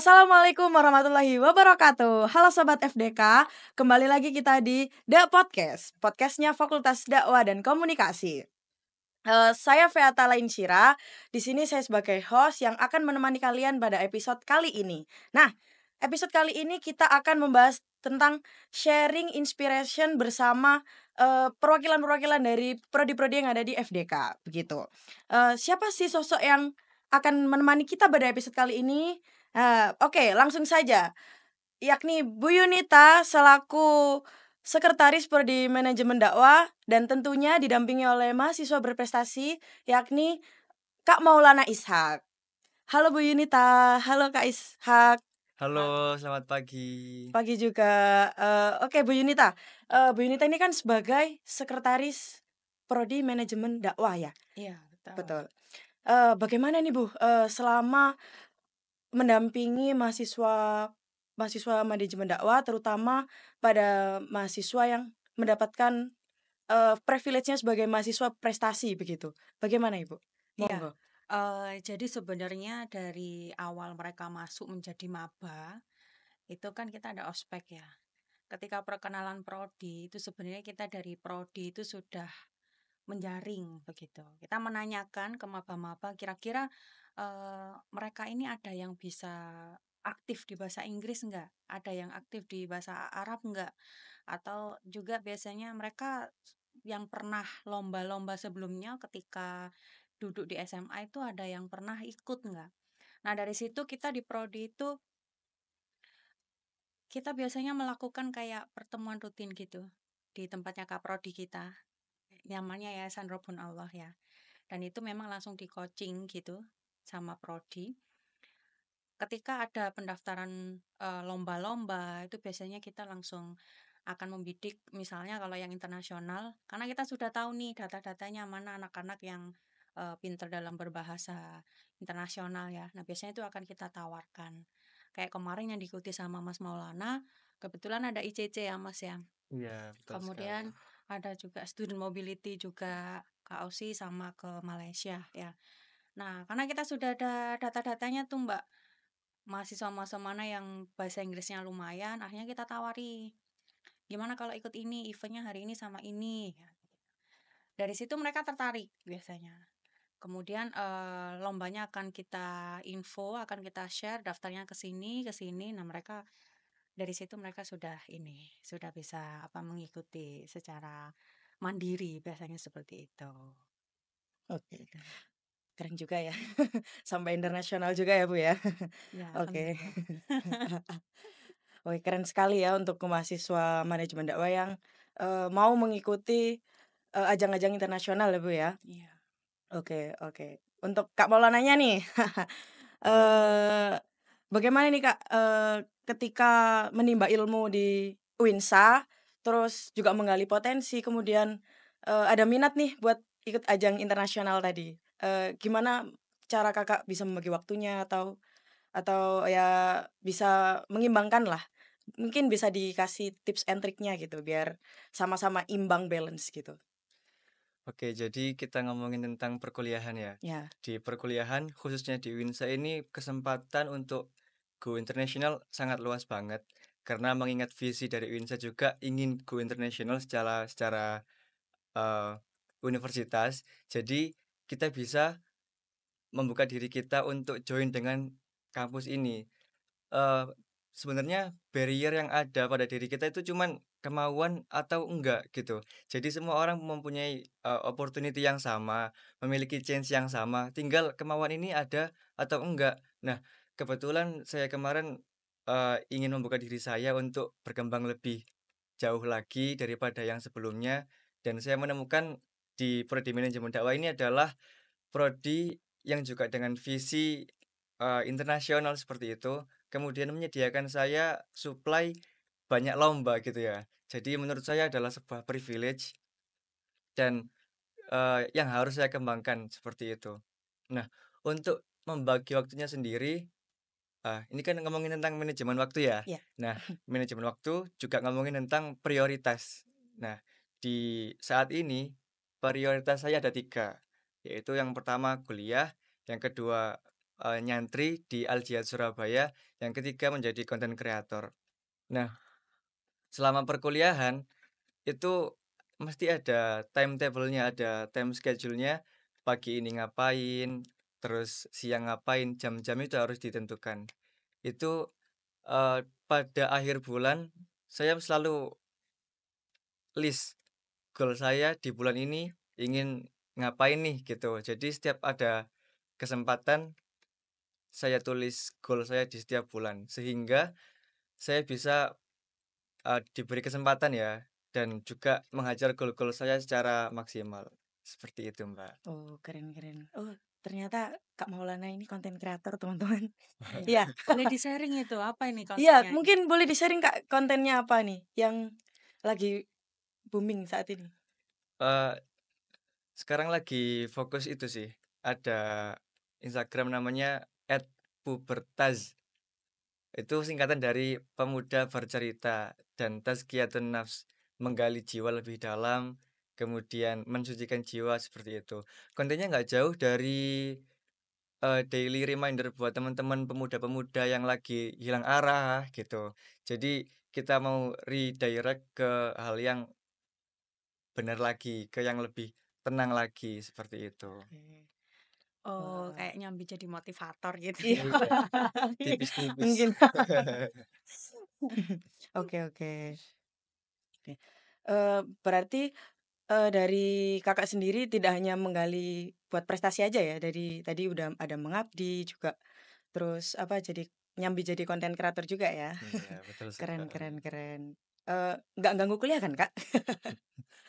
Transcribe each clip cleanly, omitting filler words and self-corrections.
Assalamualaikum warahmatullahi wabarakatuh. Halo Sobat FDK, kembali lagi kita di The Podcast, podcastnya Fakultas Dakwah dan Komunikasi. Saya Feata Lainsyira, di sini saya sebagai host yang akan menemani kalian pada episode kali ini. Nah, episode kali ini kita akan membahas tentang sharing inspiration bersama perwakilan-perwakilan dari prodi-prodi yang ada di FDK, begitu. Siapa sih sosok yang akan menemani kita pada episode kali ini? Oke, langsung saja, yakni Bu Yunita selaku Sekretaris Prodi Manajemen Dakwah dan tentunya didampingi oleh mahasiswa berprestasi yakni Kak Maulana Ishak. Halo Bu Yunita, halo Kak Ishak, Halo, selamat pagi. pagi juga. Oke Bu Yunita, Bu Yunita ini kan sebagai Sekretaris Prodi Manajemen Dakwah ya? Iya, betul. Betul. Bagaimana nih Bu, selama mendampingi mahasiswa manajemen dakwah, terutama pada mahasiswa yang mendapatkan, privilege-nya sebagai mahasiswa prestasi begitu. Bagaimana Ibu? Iya, Monggo. jadi sebenarnya dari awal mereka masuk menjadi maba, itu kan kita ada ospek ya. Ketika perkenalan prodi, itu sebenarnya kita dari prodi itu sudah menjaring begitu. Kita menanyakan ke maba-maba kira-kira, mereka ini ada yang bisa aktif di bahasa Inggris enggak? Ada yang aktif di bahasa Arab enggak? Atau juga biasanya mereka yang pernah lomba-lomba sebelumnya ketika duduk di SMA itu ada yang pernah ikut enggak? Nah, dari situ kita di prodi itu kita biasanya melakukan kayak pertemuan rutin gitu di tempatnya Kaprodi kita. Namanya Yayasan Robun Allah ya. Dan itu memang langsung di-coaching gitu sama prodi. Ketika ada pendaftaran lomba-lomba itu biasanya kita langsung akan membidik misalnya kalau yang internasional karena kita sudah tahu nih data-datanya mana anak-anak yang pinter dalam berbahasa internasional ya. Nah, biasanya itu akan kita tawarkan. Kayak kemarin yang diikuti sama Mas Maulana, kebetulan ada ICC ya Mas ya. Iya, betul sekali. Kemudian ada juga student mobility juga ke Aussie sama ke Malaysia ya. Nah, karena kita sudah ada data-datanya tuh Mbak, mahasiswa-mahasiswa mana yang bahasa Inggrisnya lumayan, akhirnya kita tawari. Gimana kalau ikut ini, eventnya hari ini sama ini. Ya. Dari situ mereka tertarik biasanya. Kemudian lombanya akan kita info, akan kita share daftarnya ke sini, ke sini. Nah, mereka dari situ mereka sudah bisa apa mengikuti secara mandiri biasanya seperti itu. Oke, keren juga ya. Sampai internasional juga ya, Bu, ya. Ya, Oke. alhamdulillah. Oke, keren sekali ya untuk mahasiswa manajemen dakwah yang, mau mengikuti, ajang-ajang internasional ya, Bu, ya. Iya. Oke oke. Untuk Kak Maulananya nih, eee, bagaimana nih Kak, ketika menimba ilmu di UINSA, terus juga menggali potensi, kemudian, ada minat nih buat ikut ajang internasional tadi. Gimana cara Kakak bisa membagi waktunya atau ya bisa mengimbangkan lah? Mungkin bisa dikasih tips and triknya gitu biar sama-sama imbang, balance gitu. Oke, jadi kita ngomongin tentang perkuliahan ya. Ya, Di perkuliahan, khususnya di Winsa ini kesempatan untuk go international sangat luas banget. Karena mengingat visi dari Winsa juga ingin go international secara eh, universitas. Jadi kita bisa membuka diri kita untuk join dengan kampus ini. Eee, Sebenarnya barrier yang ada pada diri kita itu cuman kemauan atau enggak gitu. Jadi semua orang mempunyai, opportunity yang sama, memiliki chance yang sama, tinggal kemauan ini ada atau enggak. Nah, kebetulan saya kemarin, ingin membuka diri saya untuk berkembang lebih jauh lagi daripada yang sebelumnya dan saya menemukan di prodi manajemen dakwah ini adalah prodi yang juga dengan visi, internasional seperti itu, kemudian menyediakan saya supply banyak lomba gitu ya. Jadi menurut saya adalah sebuah privilege dan, yang harus saya kembangkan seperti itu. Nah, untuk membagi waktunya sendiri, ini kan ngomongin tentang manajemen waktu ya. iya. Nah, manajemen waktu juga ngomongin tentang prioritas. Nah, di saat ini prioritas saya ada 3 yaitu yang pertama kuliah, yang kedua nyantri di Al-Jihad Surabaya, yang ketiga menjadi konten kreator. Nah, selama perkuliahan itu mesti ada timetable-nya, ada time schedule-nya, pagi ini ngapain, terus siang ngapain, jam-jam itu harus ditentukan. Itu, pada akhir bulan saya selalu list goal saya di bulan ini ingin ngapain nih gitu. Jadi setiap ada kesempatan saya tulis goal saya di setiap bulan, sehingga saya bisa, diberi kesempatan ya, dan juga menghajar goal-goal saya secara maksimal. Seperti itu, Mbak. Oh, keren keren. Oh, ternyata Kak Maulana ini konten kreator, teman-teman. Iya. Iya. Boleh di-sharing itu, apa ini Iya, kontennya ini? mungkin boleh di-sharing Kak, kontennya apa nih yang lagi booming saat ini? Eee, Sekarang lagi fokus itu sih, ada Instagram namanya @pubertaz. Itu singkatan dari pemuda bercerita dan tazkiyatun nafs, menggali jiwa lebih dalam, kemudian mensucikan jiwa seperti itu. Kontennya nggak jauh dari, daily reminder buat teman-teman pemuda-pemuda yang lagi hilang arah gitu. Jadi kita mau redirect ke hal yang benar lagi, ke yang lebih tenang lagi, seperti itu. Oke. Oh, Wah, kayak nyambi jadi motivator gitu iya. ya? Iya, tipis-tipis. Mungkin. Oke oke. Oke. Berarti, dari Kakak sendiri tidak hanya menggali buat prestasi aja ya, dari tadi udah ada mengabdi juga, terus apa, jadi nyambi jadi konten kreator juga ya? Iya, betul Keren sekali. keren keren. Nggak ganggu kuliah kan, Kak?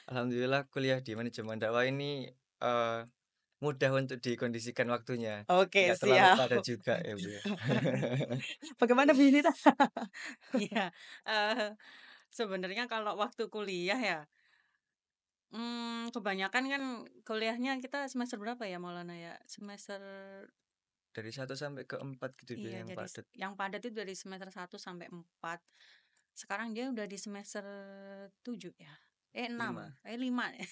Alhamdulillah kuliah di manajemen dakwah ini, eee, mudah untuk dikondisikan waktunya, Oke, nggak terlalu siap. padat juga ya, Bu, ya. Bagaimana Bu Yunita? Iya, eee, sebenarnya kalau waktu kuliah ya, kebanyakan kan kuliahnya kita semester berapa ya Maulana ya? Semester Dari 1 sampai ke 4 gitu iya biasanya yang dari padat. yang padat itu dari semester 1 sampai 4. Sekarang dia udah di semester 7 ya? 6, 5. 5 ya,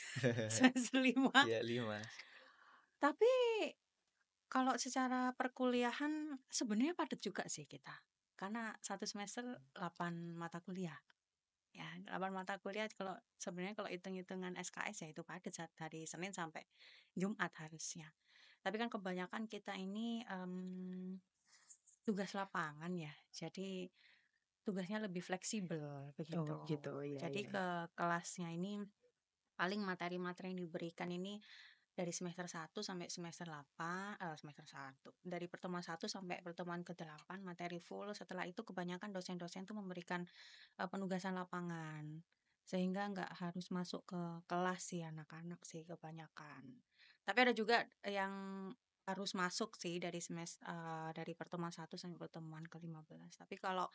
semester 5. Iya 5. Tapi kalau secara perkuliahan sebenarnya padat juga sih kita. Karena satu semester 8 mata kuliah. Ya, 8 mata kuliah kalau sebenarnya kalau hitung-hitungan SKS ya itu padat dari Senin sampai Jumat harusnya. Tapi kan kebanyakan kita ini tugas lapangan ya. Jadi tugasnya lebih fleksibel Oh begitu. gitu, iya Jadi iya. ke kelasnya ini paling materi-materi yang diberikan ini dari semester 1 dari pertemuan 1 sampai pertemuan ke-8 materi full, setelah itu kebanyakan dosen-dosen tuh memberikan, penugasan lapangan. Sehingga nggak harus masuk ke kelas sih anak-anak sih kebanyakan. Tapi ada juga yang harus masuk sih dari pertemuan 1 sampai pertemuan ke-15. Tapi kalau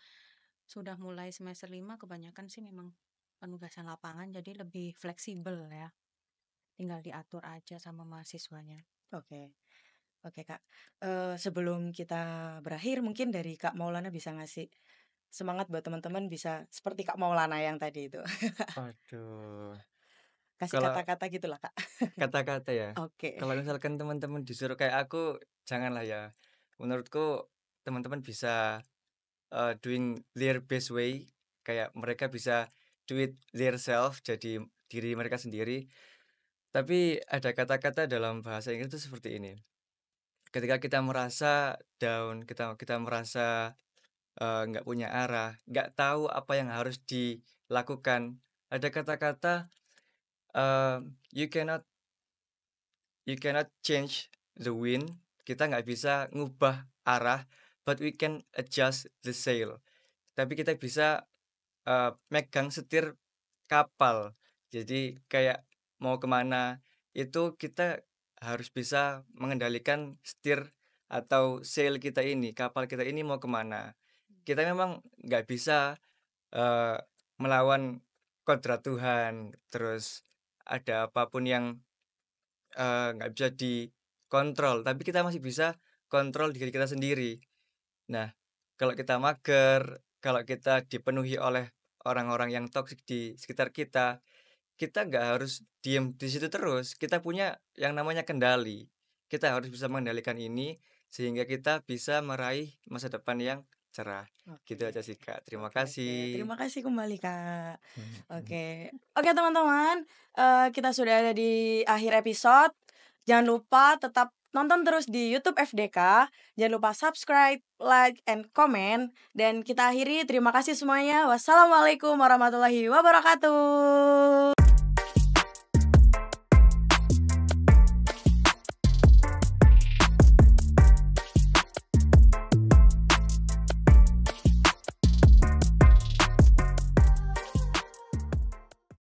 sudah mulai semester 5 kebanyakan sih memang penugasan lapangan jadi lebih fleksibel ya. Tinggal diatur aja sama mahasiswanya. Oke. Oke, Kak. Sebelum kita berakhir mungkin dari Kak Maulana bisa ngasih semangat buat teman-teman bisa seperti Kak Maulana yang tadi itu. Aduh, Kasih kalau kata-kata gitulah, Kak. kata-kata ya, Oke. kalau misalkan teman-teman disuruh kayak aku, janganlah ya. Menurutku teman-teman bisa, doing their best way, kayak mereka bisa do it their self, jadi diri mereka sendiri. Tapi ada kata-kata dalam bahasa Inggris itu seperti ini, ketika kita merasa down, kita kita merasa, nggak punya arah, nggak tahu apa yang harus dilakukan, ada kata-kata, "You cannot change the wind," kita nggak bisa ngubah arah, "but we can adjust the sail." Tapi kita bisa, megang setir kapal. Jadi kayak mau kemana itu kita harus bisa mengendalikan setir atau sail kita ini, kapal kita ini mau kemana. Kita memang nggak bisa, eee, melawan kodrat Tuhan, terus ada apapun yang, nggak bisa dikontrol, tapi kita masih bisa kontrol diri kita sendiri. Nah, kalau kita mager, kalau kita dipenuhi oleh orang-orang yang toksik di sekitar kita nggak harus diem di situ terus. Kita punya yang namanya kendali. Kita harus bisa mengendalikan ini sehingga kita bisa meraih masa depan yang cerah. Gitu Oke. aja sih, Kak. Terima Oke oke. kasih. Terima kasih kembali, Kak. Mhm. Oke. Oke, teman-teman, kita sudah ada di akhir episode. Jangan lupa tetap nonton terus di YouTube FDK. Jangan lupa subscribe, like, and comment. Dan kita akhiri. Terima kasih semuanya. Wassalamualaikum warahmatullahi wabarakatuh.